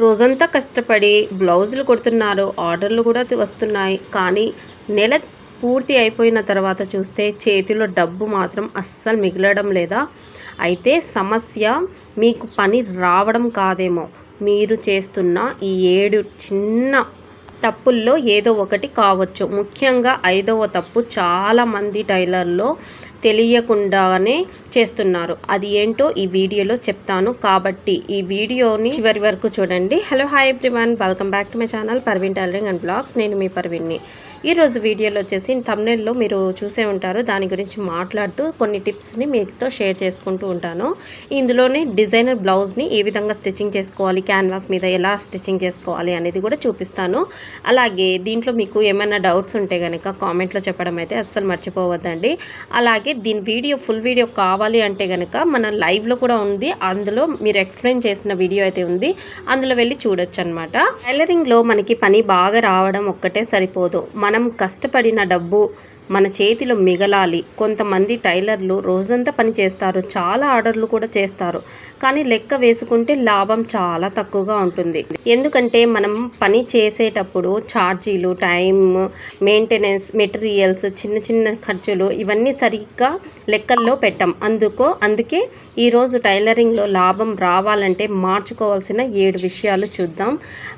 రోజంతా కష్టపడి బ్లౌజులు కుడుతున్నారు. ఆర్డర్లు కూడా వస్తున్నాయి. కానీ నెల పూర్తి అయిపోయిన తర్వాత చూస్తే చేతిలో డబ్బు మాత్రం అస్సలు మిగలడం లేదా? అయితే సమస్య మీకు పని రావడం కాదేమో, మీరు చేస్తున్న ఈ 7 చిన్న తప్పుల్లో ఏదో ఒకటి కావచ్చు. ముఖ్యంగా 5వ తప్పు చాలామంది టైలర్లో తెలియకుండానే చేస్తున్నారు. అది ఏంటో ఈ వీడియోలో చెప్తాను, కాబట్టి ఈ వీడియోని చివరి వరకు చూడండి. Hello, hi everyone, welcome back to my channel Parveen tailoring and blogs. నేను మీ పర్వీన్ని. ఈరోజు వీడియోలో వచ్చేసి థంబ్నెయిల్లో మీరు చూసే ఉంటారు, దాని గురించి మాట్లాడుతూ కొన్ని టిప్స్ని మీతో షేర్ చేసుకుంటూ ఉంటాను. ఇందులోనే డిజైనర్ బ్లౌజ్ని ఏ విధంగా స్టిచ్చింగ్ చేసుకోవాలి, క్యాన్వాస్ మీద ఎలా స్టిచ్చింగ్ చేసుకోవాలి అనేది కూడా చూపిస్తాను. అలాగే దీంట్లో మీకు ఏమైనా డౌట్స్ ఉంటే కనుక కామెంట్లో చెప్పడం అయితే అస్సలు మర్చిపోవద్దండి. అలాగే దీని ఫుల్ వీడియో కావాలి అంటే కనుక మన లైవ్లో కూడా ఉంది, అందులో మీరు ఎక్స్ప్లెయిన్ చేసిన వీడియో అయితే ఉంది, అందులో వెళ్ళి చూడొచ్చు అనమాట. టైలరింగ్లో మనకి పని బాగా రావడం ఒక్కటే సరిపోదు, మనం కష్టపడిన డబ్బు మన చేతిలో మిగలాలి. కొంతమంది టైలర్లు రోజంతా పని చేస్తారు, చాలా ఆర్డర్లు కూడా చేస్తారు, కానీ లెక్క వేసుకుంటే లాభం చాలా తక్కువగా ఉంటుంది. ఎందుకంటే మనం పని చేసేటప్పుడు ఛార్జీలు, టైం, మెయింటెనెన్స్, మెటీరియల్స్, చిన్న చిన్న ఖర్చులు ఇవన్నీ సరిగ్గా లెక్కల్లో పెట్టాం. అందుకే ఈరోజు టైలరింగ్లో లాభం రావాలంటే మార్చుకోవాల్సిన 7 విషయాలు చూద్దాం.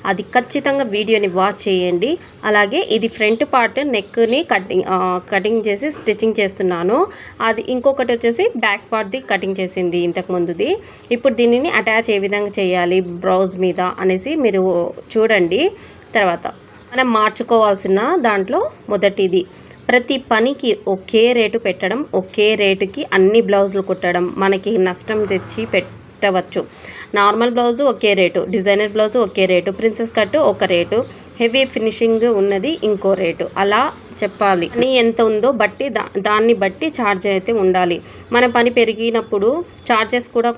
అది ఖచ్చితంగా వీడియోని వాచ్ చేయండి. అలాగే ఇది ఫ్రంట్ పార్ట్ నెక్ని కటింగ్ చేసి స్టిచ్చింగ్ చేస్తున్నాను. అది ఇంకొకటి వచ్చేసి బ్యాక్ పార్ట్ది కటింగ్ చేసింది ఇంతకుముందుది. ఇప్పుడు దీనిని అటాచ్ ఏ విధంగా చేయాలి బ్లౌజ్ మీద అనేసి మీరు చూడండి. తర్వాత మనం మార్చుకోవాల్సిన దాంట్లో మొదటిది, ప్రతి పనికి ఒకే రేటు పెట్టడం, ఒకే రేటుకి అన్ని బ్లౌజులు కుట్టడం మనకి నష్టం తెచ్చి పెట్టవచ్చు. నార్మల్ బ్లౌజు ఒకే రేటు, డిజైనర్ బ్లౌజు ఒకే రేటు, ప్రిన్సెస్ కట్ ఒక రేటు, హెవీ ఫినిషింగ్ ఉన్నది ఇంకో రేటు, అలా చెప్పాలి. పని ఎంత ఉందో బట్టి దాన్ని బట్టి ఛార్జ్ అయితే ఉండాలి. మన పని పెరిగినప్పుడు ఛార్జెస్ కూడా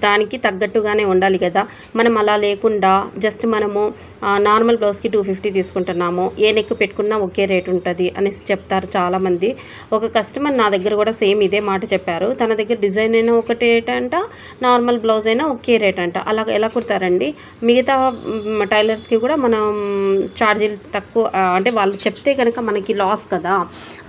దానికి తగ్గట్టుగానే ఉండాలి కదా. మనం అలా లేకుండా జస్ట్ మనము నార్మల్ బ్లౌజ్కి 250 తీసుకుంటున్నాము, ఏ నెక్ పెట్టుకున్నా ఒకే రేట్ ఉంటుంది అనేసి చెప్తారు చాలామంది. ఒక కస్టమర్ నా దగ్గర కూడా సేమ్ ఇదే మాట చెప్పారు. తన దగ్గర డిజైన్ అయినా ఒకటే రేట్ అంట, నార్మల్ బ్లౌజ్ అయినా ఒకే రేట్ అంట. అలా ఎలా కుడతారండి? మిగతా టైలర్స్కి కూడా మనం ఛార్జీలు తక్కువ అంటే వాళ్ళు చెప్తే కనుక మనకి లాస్ కదా,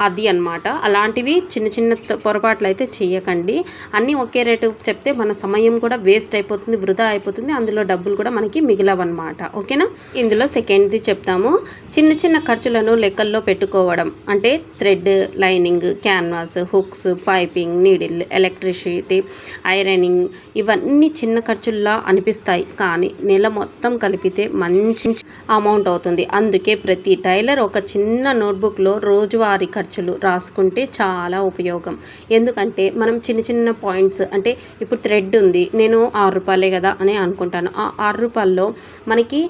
అది అన్నమాట. అలాంటివి చిన్న చిన్న పొరపాట్లు అయితే చేయకండి. అన్నీ ఒకే రేటు చెప్తే మన సమయం కూడా వేస్ట్ అయిపోతుంది, వృధా అయిపోతుంది, అందులో డబ్బులు కూడా మనకి మిగిలవన్నమాట. ఓకేనా? ఇందులో సెకండ్ది చెప్తాము. చిన్న చిన్న ఖర్చులను లెక్కల్లో పెట్టుకోవడం అంటే thread, lining, canvas, hooks, piping, needle, electricity, ironing, ఇవన్నీ చిన్న ఖర్చుల్లా అనిపిస్తాయి, కానీ నెల మొత్తం కలిపితే మంచి అమౌంట్ అవుతుంది. అందుకే ప్రతి టైలర్ ఒక చిన్న నోట్బుక్లో రోజువారీ ఖర్చులు రాసుకుంటే చాలా ఉపయోగం. ఎందుకంటే మనం చిన్న చిన్న పాయింట్స్, అంటే ఇప్పుడు థ్రెడ్ ఉంది, నేను 6 రూపాయలే కదా అని అనుకుంటాను. ఆ 6 రూపాయల్లో మనకి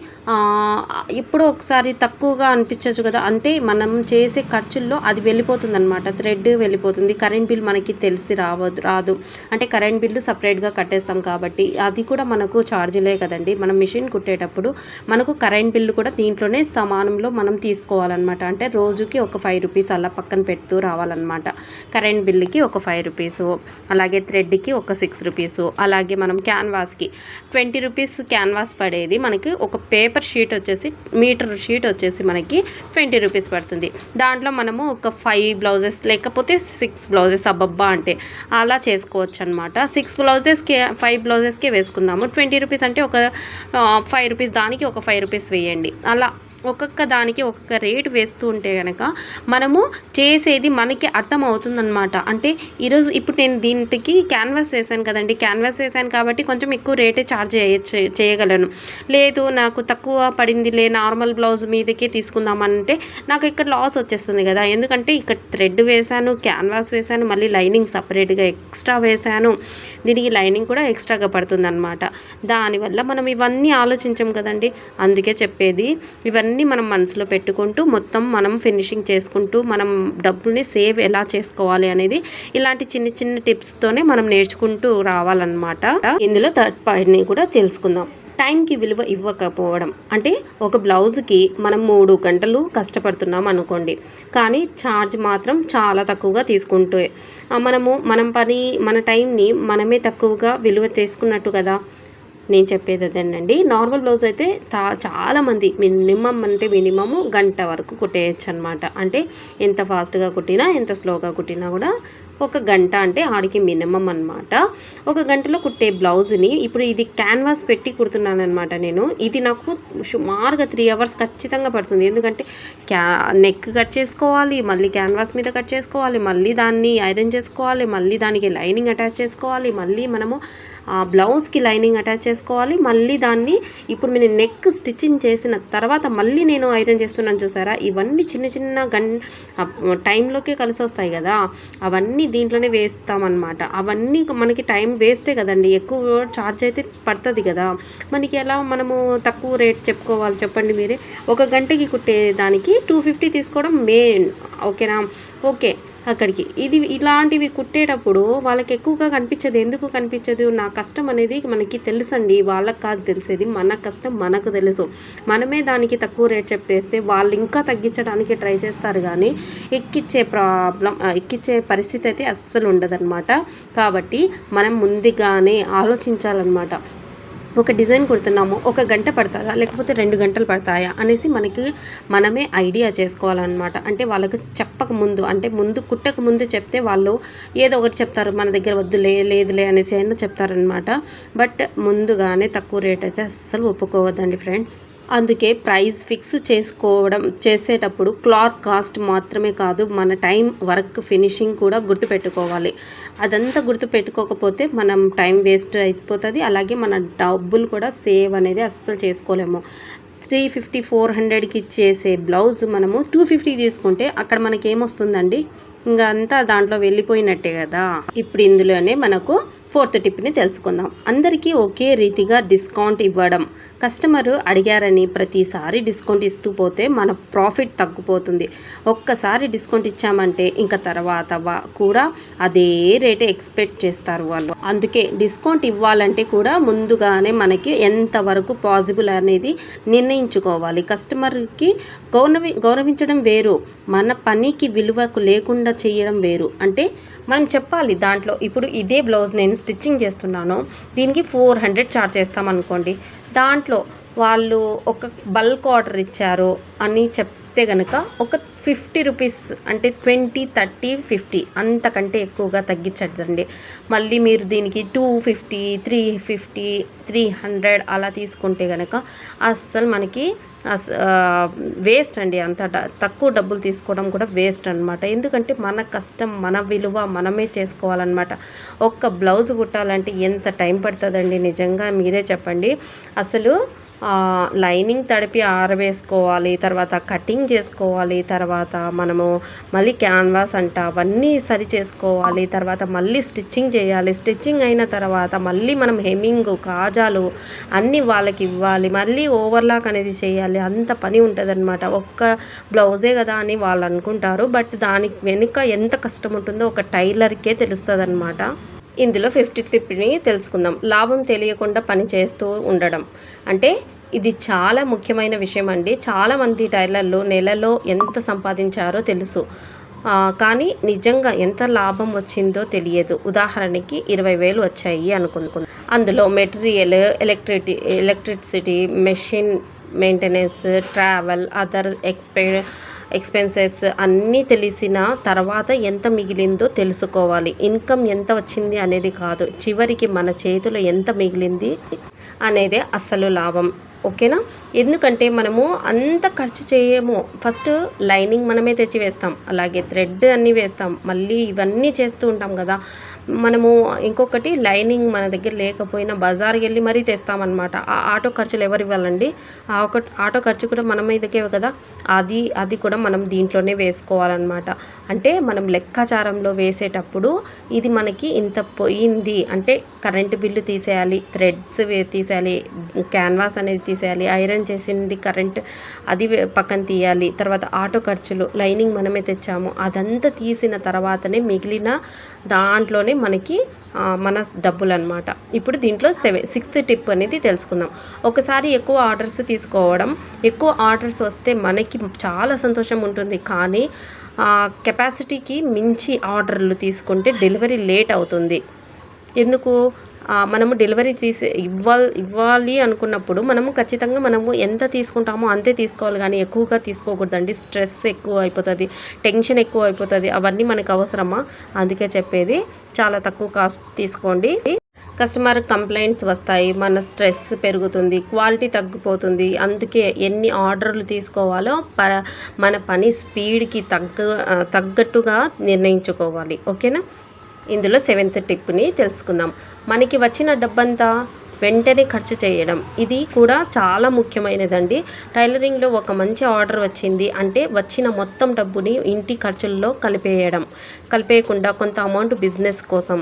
ఎప్పుడో ఒకసారి తక్కువగా అనిపించవచ్చు కదా, అంటే మనం చేసే ఖర్చుల్లో అది వెళ్ళిపోతుంది అనమాట. థ్రెడ్ వెళ్ళిపోతుంది, కరెంట్ బిల్ మనకి తెలిసి రాదు, అంటే కరెంట్ బిల్లు సపరేట్గా కట్టేస్తాం కాబట్టి అది కూడా మనకు ఛార్జీలే కదండి. మనం మిషన్ కుట్టేటప్పుడు మనకు కరెంట్ బిల్లు కూడా దీంట్లోనే సమానంలో మనం తీసుకోవాలన్నమాట. అంటే రోజుకి ఒక 5 రూపీస్ అలా పక్కన పెడుతూ రావాలన్నమాట. కరెంట్ బిల్లుకి ఒక 5 రూపీసు, అలాగే థ్రెడ్కి ఒక 6 రూపీసు, అలాగే మనం క్యాన్వాస్కి 20 రూపీస్ క్యాన్వాస్ పడేది మనకి ఒక పేపర్ షీట్ వచ్చేసి, మీటర్ షీట్ వచ్చేసి మనకి 20 రూపీస్ పడుతుంది. దాంట్లో మనము ఒక 5 బ్లౌజెస్ లేకపోతే 6 బ్లౌజెస్ అబ్బబ్బా అంటే అలా చేసుకోవచ్చు అనమాట. 6 బ్లౌజెస్కి 5 బ్లౌజెస్కే వేసుకుందాము. 20 రూపీస్ అంటే ఒక 5 రూపీస్, దానికి ఒక 5 రూపీస్ వేయండి. అలా ఒక్కొక్క దానికి ఒక్కొక్క రేటు వేస్తూ ఉంటే కనుక మనము చేసేది మనకి అర్థం అవుతుందన్నమాట. అంటే ఈరోజు ఇప్పుడు నేను దీనికి క్యాన్వాస్ వేసాను కదండి, క్యాన్వాస్ వేసాను కాబట్టి కొంచెం ఎక్కువ రేటే ఛార్జ్ చేయగలను. లేదు నాకు తక్కువ పడిందిలే, నార్మల్ బ్లౌజ్ మీదకే తీసుకుందామంటే నాకు ఇక్కడ లాస్ వచ్చేస్తుంది కదా. ఎందుకంటే ఇక్కడ థ్రెడ్ వేసాను, క్యాన్వాస్ వేసాను, మళ్ళీ లైనింగ్ సపరేట్గా ఎక్స్ట్రా వేసాను, దీనికి లైనింగ్ కూడా ఎక్స్ట్రాగా పడుతుంది అనమాట. దానివల్ల మనం ఇవన్నీ ఆలోచించాం కదండి. అందుకే చెప్పేది, ఇవన్నీ మనం మనసులో పెట్టుకుంటూ మొత్తం మనం ఫినిషింగ్ చేసుకుంటూ మనం డబ్బుల్ని సేవ్ ఎలా చేసుకోవాలి అనేది ఇలాంటి చిన్న చిన్న టిప్స్తోనే మనం నేర్చుకుంటూ రావాలన్నమాట. ఇందులో థర్డ్ పాయింట్ని కూడా తెలుసుకుందాం. టైంకి విలువ ఇవ్వకపోవడం అంటే ఒక బ్లౌజ్కి మనం 3 గంటలు కష్టపడుతున్నాం అనుకోండి, కానీ ఛార్జ్ మాత్రం చాలా తక్కువగా తీసుకుంటూ మన టైంని మనమే తక్కువగా విలువ తీసుకున్నట్టు కదా. నేను చెప్పేది అదేనండి. నార్మల్ బ్లౌజ్ అయితే చాలామంది మినిమమ్ అంటే మినిమము గంట వరకు కుట్టేయచ్చు అనమాట. అంటే ఎంత ఫాస్ట్గా కుట్టినా ఎంత స్లోగా కుట్టినా కూడా ఒక గంట అంటే ఆడికి మినిమం అనమాట. ఒక గంటలో కుట్టే బ్లౌజ్ని ఇప్పుడు ఇది క్యాన్వాస్ పెట్టి కుడుతున్నాను అనమాట నేను. ఇది నాకు సుమారుగా 3 అవర్స్ ఖచ్చితంగా పడుతుంది. ఎందుకంటే నెక్ కట్ చేసుకోవాలి, మళ్ళీ క్యాన్వాస్ మీద కట్ చేసుకోవాలి, మళ్ళీ దాన్ని ఐరన్ చేసుకోవాలి, మళ్ళీ దానికి లైనింగ్ అటాచ్ చేసుకోవాలి, మళ్ళీ మనము బ్లౌజ్కి లైనింగ్ అటాచ్ చేసుకోవాలి, మళ్ళీ దాన్ని ఇప్పుడు నేను నెక్ స్టిచ్చింగ్ చేసిన తర్వాత మళ్ళీ నేను ఐరన్ చేస్తున్నాను చూసారా. ఇవన్నీ చిన్న చిన్న టైంలోకే కలిసి వస్తాయి కదా, అవన్నీ దీంట్లోనే వేస్తామన్నమాట. అవన్నీ మనకి టైం వేస్టే కదండి, ఎక్కువ ఛార్జ్ అయితే పడుతుంది కదా. మనకి ఎలా మనము తక్కువ రేట్ చెప్పుకోవాలి చెప్పండి మీరే. ఒక గంటకి కుట్టే దానికి 250 తీసుకోవడం మెయిన్, ఓకేనా. ఓకే, అక్కడికి ఇది ఇలాంటివి కుట్టేటప్పుడు వాళ్ళకి ఎక్కువగా కనిపించదు. ఎందుకు కనిపించదు? నా కష్టం అనేది మనకి తెలుసండి, వాళ్ళకి కాదు తెలిసేది. మన కష్టం మనకు తెలుసు. మనమే దానికి తక్కువ రేట్ చెప్పేస్తే వాళ్ళు ఇంకా తగ్గించడానికి ట్రై చేస్తారు, కానీ ఎక్కిచ్చే పరిస్థితి అయితే అస్సలు ఉండదన్నమాట. కాబట్టి మనం ముందుగానే ఆలోచించాలన్నమాట. ఒక డిజైన్ కుడుతున్నాము, ఒక గంట పడుతుందా లేకపోతే 2 గంటలు పడతాయా అనేసి మనమే ఐడియా చేసుకోవాలన్నమాట. అంటే వాళ్ళకు చెప్పక ముందు, అంటే ముందు కుట్టక ముందు చెప్తే వాళ్ళు ఏదో ఒకటి చెప్తారు, మన దగ్గర లేదులే అనేసి అయినా చెప్తారనమాట. బట్ ముందుగానే తక్కువ రేట్ అయితే అస్సలు ఒప్పుకోవద్దండి ఫ్రెండ్స్. అందుకే ప్రైస్ ఫిక్స్ చేసేటప్పుడు క్లాత్ కాస్ట్ మాత్రమే కాదు, మన టైం, వర్క్, ఫినిషింగ్ కూడా గుర్తుపెట్టుకోవాలి. అదంతా గుర్తుపెట్టుకోకపోతే మనం టైం వేస్ట్ అయిపోతుంది, అలాగే మన డబ్బులు కూడా సేవ్ అనేది అస్సలు చేసుకోలేము. 350 400కి చేసే బ్లౌజ్ మనము 250 తీసుకుంటే అక్కడ మనకి ఏమొస్తుందండి, ఇంకా అంతా దాంట్లో వెళ్ళిపోయినట్టే కదా. ఇప్పుడు ఇందులోనే మనకు 4th టిప్ని తెలుసుకుందాం. అందరికీ ఒకే రీతిగా డిస్కౌంట్ ఇవ్వడం. కస్టమరు అడిగారని ప్రతిసారి డిస్కౌంట్ ఇస్తూ పోతే మన ప్రాఫిట్ తగ్గిపోతుంది. ఒక్కసారి డిస్కౌంట్ ఇచ్చామంటే ఇంకా తర్వాత కూడా అదే రేటే ఎక్స్పెక్ట్ చేస్తారు వాళ్ళు. అందుకే డిస్కౌంట్ ఇవ్వాలంటే కూడా ముందుగానే మనకి ఎంతవరకు పాసిబుల్ అనేది నిర్ణయించుకోవాలి. కస్టమర్కి గౌరవించడం వేరు, మన పనికి విలువకు లేకుండా చేయడం వేరు. అంటే మనం చెప్పాలి దాంట్లో. ఇప్పుడు ఇదే బ్లౌజ్ నేను స్టిచ్చింగ్ చేస్తున్నాను, దీనికి 400 ఛార్జ్ చేస్తామనుకోండి. దాంట్లో వాళ్ళు ఒక బల్క్ ఆర్డర్ ఇచ్చారు అని చెప్తే కనుక ఒక 50 రూపీస్, అంటే 20, 30, 50 అంతకంటే ఎక్కువగా తగ్గించద్దండి. మళ్ళీ మీరు దీనికి 250, 350, 300 అలా తీసుకుంటే కనుక అస్సలు మనకి వేస్ట్ అండి. అంత తక్కువ డబ్బులు తీసుకోవడం కూడా వేస్ట్ అనమాట. ఎందుకంటే మన కష్టం, మన విలువ మనమే చేసుకోవాలన్నమాట. ఒక్క బ్లౌజ్ కుట్టాలంటే ఎంత టైం పడుతుందండి నిజంగా మీరే చెప్పండి. అసలు లైనింగ్ తడిపి ఆరవేసుకోవాలి, తర్వాత కటింగ్ చేసుకోవాలి, తర్వాత మనము మళ్ళీ క్యాన్వాస్ అంట అవన్నీ సరి చేసుకోవాలి, తర్వాత మళ్ళీ స్టిచ్చింగ్ చేయాలి. స్టిచ్చింగ్ అయిన తర్వాత మళ్ళీ మనం హెమ్మింగ్, కాజాలు అన్నీ వాళ్ళకి ఇవ్వాలి, మళ్ళీ ఓవర్లాక్ అనేది చేయాలి. అంత పని ఉంటుందన్నమాట. ఒక్క బ్లౌజే కదా అని వాళ్ళు అనుకుంటారు, బట్ దానికి వెనుక ఎంత కష్టం ఉంటుందో ఒక టైలర్కే తెలుస్తుంది అనమాట. ఇందులో 5th టిప్ని తెలుసుకుందాం. లాభం తెలియకుండా పని చేస్తూ ఉండడం. అంటే ఇది చాలా ముఖ్యమైన విషయం అండి. చాలామంది టైలర్లు నెలలో ఎంత సంపాదించారో తెలుసు, కానీ నిజంగా ఎంత లాభం వచ్చిందో తెలియదు. ఉదాహరణకి 20,000 వచ్చాయి అనుకుంటున్నాను. అందులో material, electricity, machine maintenance, travel, other expenses అన్నీ తెలిసిన తర్వాత ఎంత మిగిలిందో తెలుసుకోవాలి. ఇన్కమ్ ఎంత వచ్చింది అనేది కాదు, చివరికి మన చేతిలో ఎంత మిగిలింది అనేదే అసలు లాభం. ఓకేనా. ఎందుకంటే మనము అంత ఖర్చు చేయము. ఫస్ట్ లైనింగ్ మనమే తెచ్చి వేస్తాం, అలాగే థ్రెడ్ అన్నీ వేస్తాం, మళ్ళీ ఇవన్నీ చేస్తూ ఉంటాం కదా. మనము ఇంకొకటి లైనింగ్ మన దగ్గర లేకపోయినా బజార్కి వెళ్ళి మరీ తెస్తామన్నమాట. ఆ ఆటో ఖర్చులు ఎవరు ఇవ్వాలండి? ఆటో ఖర్చు కూడా మన మీదకే కదా. అది కూడా మనం దీంట్లోనే వేసుకోవాలన్నమాట. అంటే మనం లెక్కాచారంలో వేసేటప్పుడు ఇది మనకి ఇంత పోయింది అంటే కరెంటు బిల్లు తీసేయాలి, థ్రెడ్స్ తీసేయాలి, క్యాన్వాస్ అనేది తీసేయాలి, ఐరన్ చేసింది కరెంట్ అది పక్కన తీయాలి, తర్వాత ఆటో ఖర్చులు, లైనింగ్ మనమే తెచ్చాము, అదంతా తీసిన తర్వాతనే మిగిలిన దాంట్లోనే మనకి మన డబ్బులు అనమాట. ఇప్పుడు దీంట్లో 6th టిప్ అనేది తెలుసుకుందాం. ఒకసారి ఎక్కువ ఆర్డర్స్ తీసుకోవడం. ఎక్కువ ఆర్డర్స్ వస్తే మనకి చాలా సంతోషం ఉంటుంది, కానీ కెపాసిటీకి మించి ఆర్డర్లు తీసుకుంటే డెలివరీ లేట్ అవుతుంది. ఎందుకు మనము డెలివరీ ఇవ్వాలి అనుకున్నప్పుడు మనము ఖచ్చితంగా మనము ఎంత తీసుకుంటామో అంతే తీసుకోవాలి, కానీ ఎక్కువగా తీసుకోకూడదండి. స్ట్రెస్ ఎక్కువ అయిపోతుంది, టెన్షన్ ఎక్కువ అయిపోతుంది. అవన్నీ మనకు అవసరమా? అందుకే చెప్పేది చాలా తక్కువ కాస్ట్ తీసుకోండి. కస్టమర్ కంప్లైంట్స్ వస్తాయి, మన స్ట్రెస్ పెరుగుతుంది, క్వాలిటీ తగ్గిపోతుంది. అందుకే ఎన్ని ఆర్డర్లు తీసుకోవాలో మన పని స్పీడ్కి తగ్గట్టుగా నిర్ణయించుకోవాలి. ఓకేనా? ఇందులో 7th టిప్ని తెలుసుకుందాం. మనకి వచ్చిన డబ్బంతా వెంటనే ఖర్చు చేయడం, ఇది కూడా చాలా ముఖ్యమైనదండి. టైలరింగ్లో ఒక మంచి ఆర్డర్ వచ్చింది అంటే వచ్చిన మొత్తం డబ్బుని ఇంటి ఖర్చుల్లో కలిపేయకుండా కొంత అమౌంట్ బిజినెస్ కోసం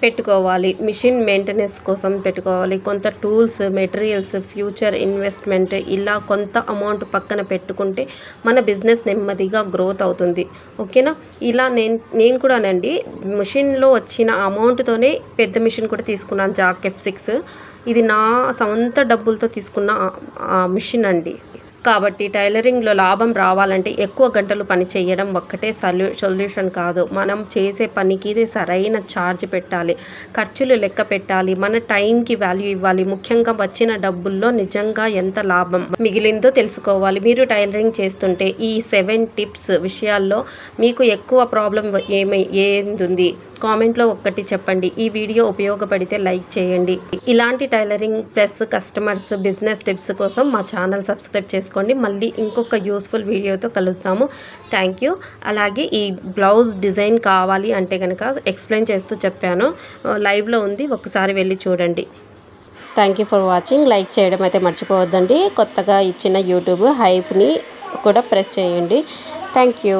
పెట్టుకోవాలి, మిషన్ మెయింటెనెన్స్ కోసం పెట్టుకోవాలి, కొంత టూల్స్, మెటీరియల్స్, ఫ్యూచర్ ఇన్వెస్ట్మెంట్, ఇలా కొంత అమౌంట్ పక్కన పెట్టుకుంటే మన బిజినెస్ నెమ్మదిగా గ్రోత్ అవుతుంది. ఓకేనా? ఇలా నేను కూడానండి మిషన్లో వచ్చిన అమౌంట్తోనే పెద్ద మిషన్ కూడా తీసుకున్నాను, జాక్ F6. ఇది నా సొంత డబ్బులతో తీసుకున్న మిషన్ అండి. కాబట్టి టైలరింగ్లో లాభం రావాలంటే ఎక్కువ గంటలు పని చేయడం ఒక్కటే సొల్యూషన్ కాదు. మనం చేసే పనికి ఇది సరైన ఛార్జ్ పెట్టాలి, ఖర్చులు లెక్క పెట్టాలి, మన టైంకి వాల్యూ ఇవ్వాలి. ముఖ్యంగా వచ్చిన డబ్బుల్లో నిజంగా ఎంత లాభం మిగిలిందో తెలుసుకోవాలి. మీరు టైలరింగ్ చేస్తుంటే ఈ 7 టిప్స్ విషయాల్లో మీకు ఎక్కువ ప్రాబ్లం ఏంది? కామెంట్లో ఒక్కటి చెప్పండి. ఈ వీడియో ఉపయోగపడితే లైక్ చేయండి. ఇలాంటి tailoring plus customers business tips కోసం మా ఛానల్ సబ్స్క్రైబ్ చేసుకోండి. మళ్ళీ ఇంకొక యూస్ఫుల్ వీడియోతో కలుస్తాము. Thank you. అలాగే ఈ బ్లౌజ్ డిజైన్ కావాలి అంటే కనుక ఎక్స్ప్లెయిన్ చేస్తూ చెప్పాను, లైవ్లో ఉంది, ఒకసారి వెళ్ళి చూడండి. Thank you for watching. Like చేయడం అయితే మర్చిపోవద్దండి. కొత్తగా ఇచ్చిన యూట్యూబ్ హైప్ని కూడా ప్రెస్ చేయండి. Thank you.